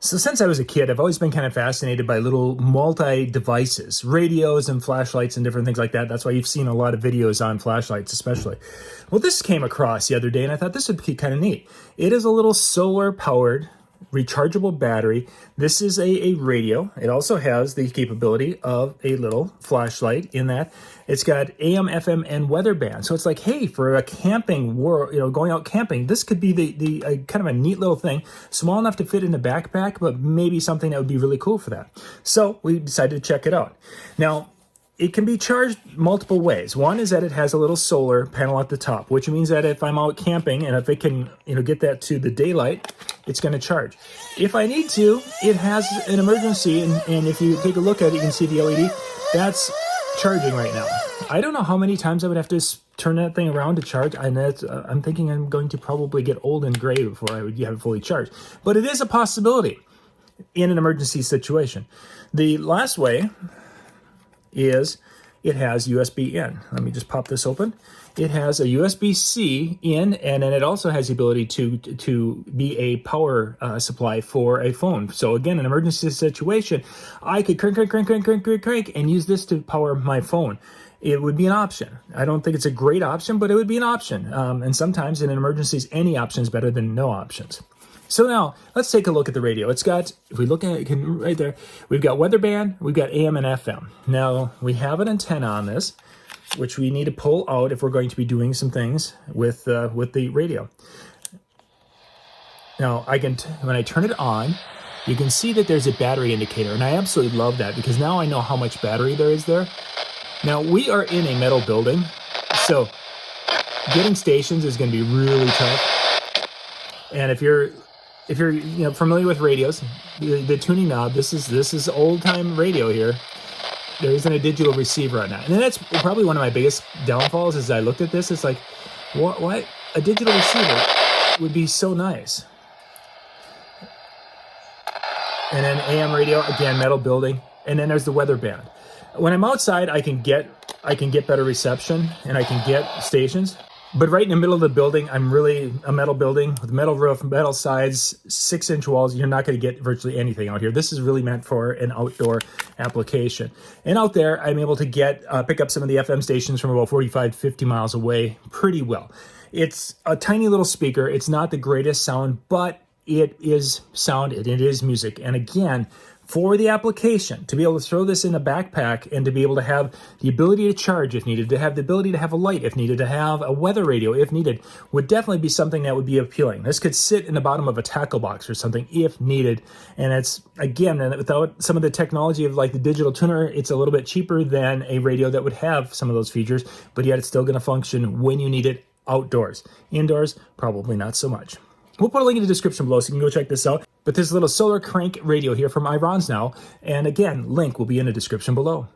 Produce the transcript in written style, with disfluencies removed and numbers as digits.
So since I was a kid, I've always been kind of fascinated by little multi-devices, radios and flashlights and different things like that. That's why you've seen a lot of videos on flashlights especially. Well, this came across the other day and I thought this would be kind of neat. It is a little solar-powered rechargeable battery. This is a radio. It also has the capability of a little flashlight in that. It's got AM, FM, and weather band. So it's like, hey, for a camping world, going out camping, this could be the kind of a neat little thing, small enough to fit in a backpack, but maybe something that would be really cool for that. So we decided to check it out. Now, it can be charged multiple ways. One is that it has a little solar panel at the top, which means that if I'm out camping and if it can, get that to the daylight, it's going to charge. If I need to, it has an emergency, and if you take a look at it, you can see the LED. That's charging right now. I don't know how many times I would have to turn that thing around to charge. I'm thinking I'm going to probably get old and gray before I would have it fully charged. But it is a possibility in an emergency situation. The last way is it has USB in. Let me just pop this open. It has a USB-C in, and then it also has the ability to be a power supply for a phone. So again, an emergency situation, I could crank, and use this to power my phone. It would be an option. I don't think it's a great option, but it would be an option. And sometimes in emergencies, any option is better than no options. So now, let's take a look at the radio. It's got, if we look at it right there, we've got weather band, we've got AM and FM. Now, we have an antenna on this, which we need to pull out if we're going to be doing some things with the radio. Now, when I turn it on, you can see that there's a battery indicator, and I absolutely love that because now I know how much battery there is there. Now, we are in a metal building, so getting stations is going to be really tough. And if you're familiar with radios, the tuning knob, this is old-time radio here. There isn't a digital receiver on that. And that's probably one of my biggest downfalls as I looked at this. It's like, what? A digital receiver would be so nice. And then AM radio, again, metal building. And then there's the weather band. When I'm outside, I can get better reception and I can get stations. But right in the middle of the building, I'm really a metal building with metal roof, metal sides, 6-inch walls. You're not going to get virtually anything out here. This is really meant for an outdoor application. And out there, I'm able to pick up some of the FM stations from about 45 to 50 miles away pretty well. It's a tiny little speaker. It's not the greatest sound, but it is sound and it is music. And again, for the application, to be able to throw this in a backpack and to be able to have the ability to charge if needed, to have the ability to have a light if needed, to have a weather radio if needed, would definitely be something that would be appealing. This could sit in the bottom of a tackle box or something if needed. And it's, again, without some of the technology of like the digital tuner, it's a little bit cheaper than a radio that would have some of those features, but yet it's still going to function when you need it outdoors. Indoors, probably not so much. We'll put a link in the description below so you can go check this out. But this little solar crank radio here from iRonsnow, and again, link will be in the description below.